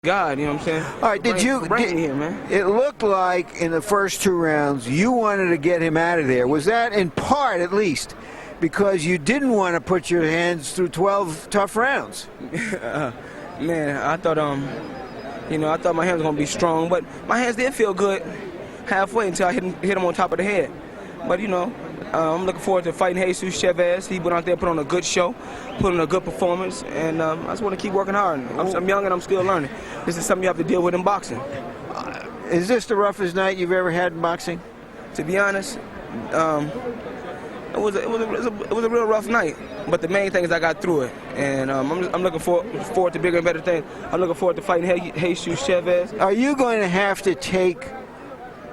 God, you know what I'm saying? All right, Bring me here, man. It looked like in the first 2 rounds you wanted to get him out of there. Was that in part, at least, because you didn't want to put your hands through 12 tough rounds? Man, I thought I thought my hands were gonna be strong, but my hands did feel good halfway until I hit him on top of the head. But I'm looking forward to fighting Jesus Chavez. He went out there, put on a good show, put on a good performance, and I just want to keep working hard. I'm young and I'm still learning. This is something you have to deal with in boxing. Is this the roughest night you've ever had in boxing? To be honest, it was a real rough night. But the main thing is I got through it, and I'm looking forward to bigger and better things. I'm looking forward to fighting Jesus Chavez. Are you going to have to take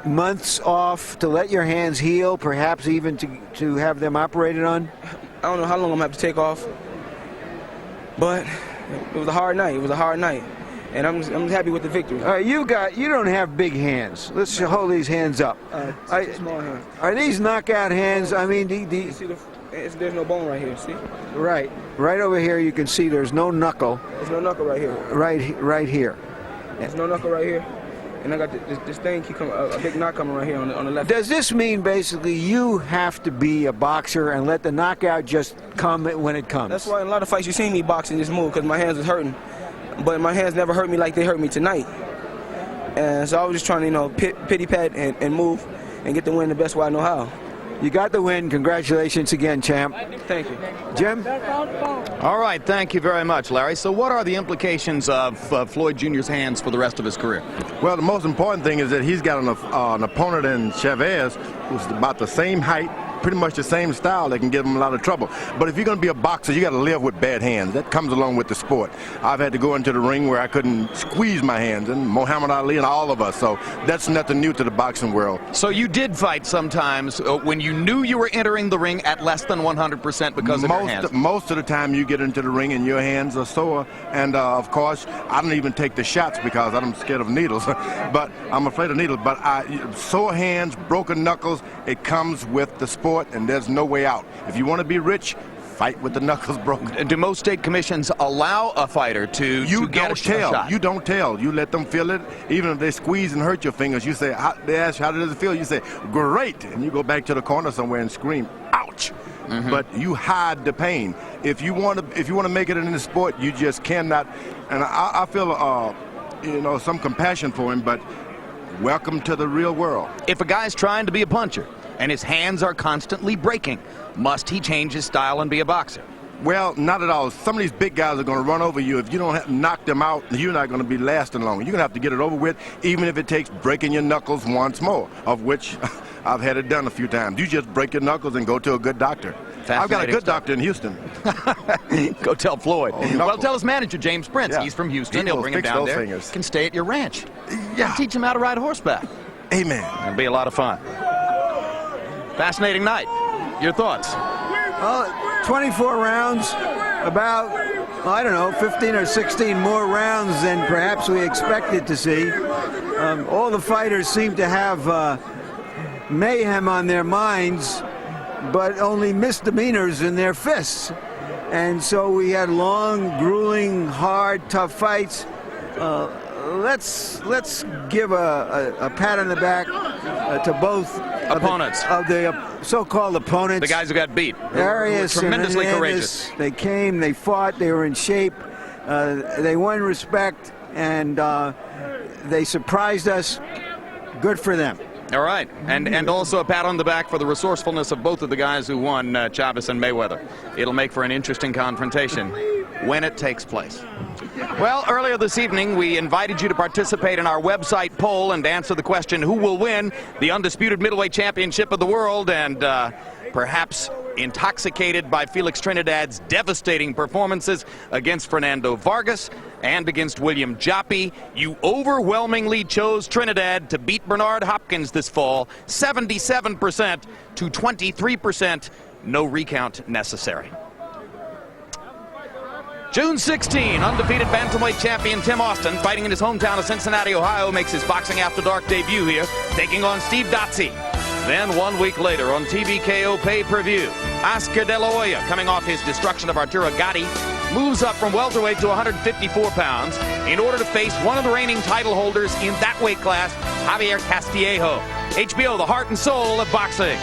months off to let your hands heal, perhaps even to have them operated on? I don't know how long I'm going to have to take off, but it was a hard night. It was a hard night, and I'm just happy with the victory. You don't have big hands. Let's hold these hands up. Small hands. Are these knockout hands? I mean, You see there's no bone right here, see? Right over here you can see there's no knuckle. There's no knuckle right here. Right here. There's no knuckle right here. And I got this thing, a big knot coming right here on the left. Does this mean basically you have to be a boxer and let the knockout just come when it comes? That's why in a lot of fights you see me boxing this move, because my hands is hurting. But my hands never hurt me like they hurt me tonight. And so I was just trying to, pity pat and move and get the win the best way I know how. You got the win. Congratulations again, champ. Thank you. Jim? All right, thank you very much, Larry. So what are the implications of Floyd Jr.'s hands for the rest of his career? Well, the most important thing is that he's got an opponent in Chavez who's about the same height, pretty much the same style that can give him a lot of trouble. But if you're going to be a boxer, you got to live with bad hands. That comes along with the sport. I've had to go into the ring where I couldn't squeeze my hands, and Muhammad Ali and all of us. So that's nothing new to the boxing world. So you did fight sometimes when you knew you were entering the ring at less than 100% because of your hands? Most of the time you get into the ring and your hands are sore. And, of course, I don't even take the shots because I'm scared of needles. But I'm afraid of needles. But sore hands, broken knuckles, it comes with the sport. And there's no way out. If you want to be rich, fight with the knuckles broken. Do most state commissions allow a fighter to get a shot? You don't tell. You let them feel it. Even if they squeeze and hurt your fingers, you say, they ask you, how does it feel? You say, great. And you go back to the corner somewhere and scream, ouch. Mm-hmm. But you hide the pain. If you want to make it in the sport, you just cannot. And I feel some compassion for him, but welcome to the real world. If a guy's trying to be a puncher and his hands are constantly breaking, must he change his style and be a boxer? Well, not at all. Some of these big guys are going to run over you. If you don't knock them out, you're not going to be lasting long. You're going to have to get it over with, even if it takes breaking your knuckles once more, of which I've had it done a few times. You just break your knuckles and go to a good doctor. I've got a good doctor in Houston. Go tell Floyd. Oh, well, tell his manager, James Prince. Yeah. He's from Houston. He'll bring him down there. Fingers. Can stay at your ranch. Yeah. Teach him how to ride horseback. Amen. It'll be a lot of fun. Fascinating night. Your thoughts? 24 rounds, about, 15 or 16 more rounds than perhaps we expected to see. All the fighters seem to have mayhem on their minds, but only misdemeanors in their fists. And so we had long, grueling, hard, tough fights. Let's give a pat on the back to both opponents of the so-called opponents. The guys who got beat. Arias tremendously and courageous. They came, they fought, they were in shape, they won respect, and they surprised us. Good for them. All right, and also a pat on the back for the resourcefulness of both of the guys who won, Chavez and Mayweather. It'll make for an interesting confrontation when it takes place. Well, earlier this evening, we invited you to participate in our website poll and answer the question, who will win the undisputed middleweight championship of the world? And perhaps intoxicated by Felix Trinidad's devastating performances against Fernando Vargas and against William Joppy, you overwhelmingly chose Trinidad to beat Bernard Hopkins this fall, 77% to 23%, no recount necessary. June 16, undefeated bantamweight champion Tim Austin, fighting in his hometown of Cincinnati, Ohio, makes his Boxing After Dark debut here, taking on Steve Dotsie. Then 1 week later on TVKO pay-per-view, Oscar De La Hoya, coming off his destruction of Arturo Gatti, moves up from welterweight to 154 pounds in order to face one of the reigning title holders in that weight class, Javier Castillejo. HBO, the heart and soul of boxing.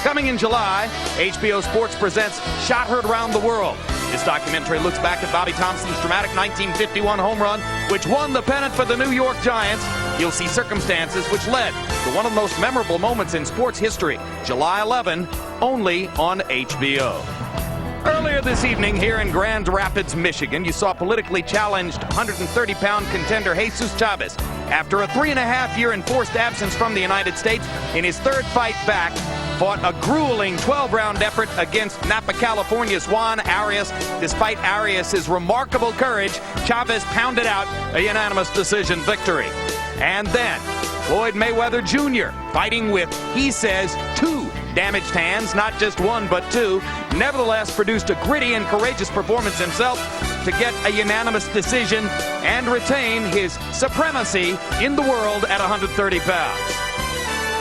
Coming in July, HBO Sports presents Shot Heard Around the World. This documentary looks back at Bobby Thompson's dramatic 1951 home run, which won the pennant for the New York Giants. You'll see circumstances which led to one of the most memorable moments in sports history. July 11, only on HBO. Earlier this evening here in Grand Rapids, Michigan, you saw politically challenged 130-pound contender Jesus Chavez. After a 3.5-year enforced absence from the United States, in his third fight back, fought a grueling 12-round effort against Napa, California's Juan Arias. Despite Arias' remarkable courage, Chavez pounded out a unanimous decision victory. And then, Floyd Mayweather Jr., fighting with, he says, 2 damaged hands, not just 1 but 2, nevertheless produced a gritty and courageous performance himself to get a unanimous decision and retain his supremacy in the world at 130 pounds.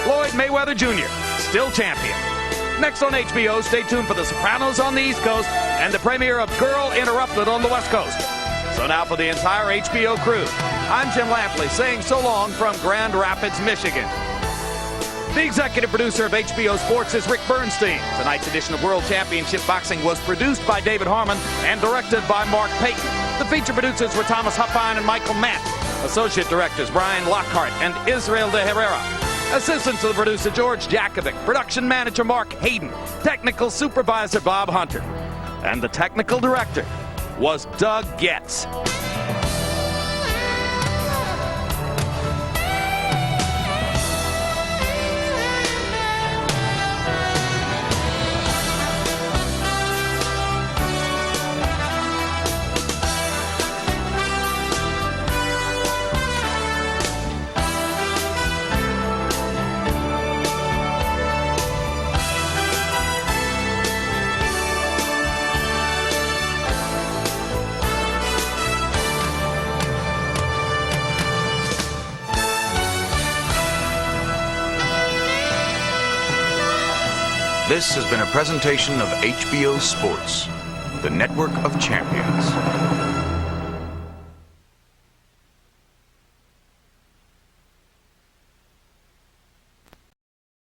Floyd Mayweather Jr., still champion. Next on HBO, stay tuned for The Sopranos on the East Coast and the premiere of Girl Interrupted on the West Coast. So now for the entire HBO crew, I'm Jim Lampley saying so long from Grand Rapids, Michigan. The executive producer of HBO Sports is Rick Bernstein. Tonight's edition of World Championship Boxing was produced by David Harmon and directed by Mark Payton. The feature producers were Thomas Huffine and Michael Matt. Associate directors Brian Lockhart and Israel de Herrera. Assistant to the producer George Jakovic. Production manager Mark Hayden. Technical supervisor Bob Hunter. And the technical director was Doug Getz. This has been a presentation of HBO Sports, the network of champions.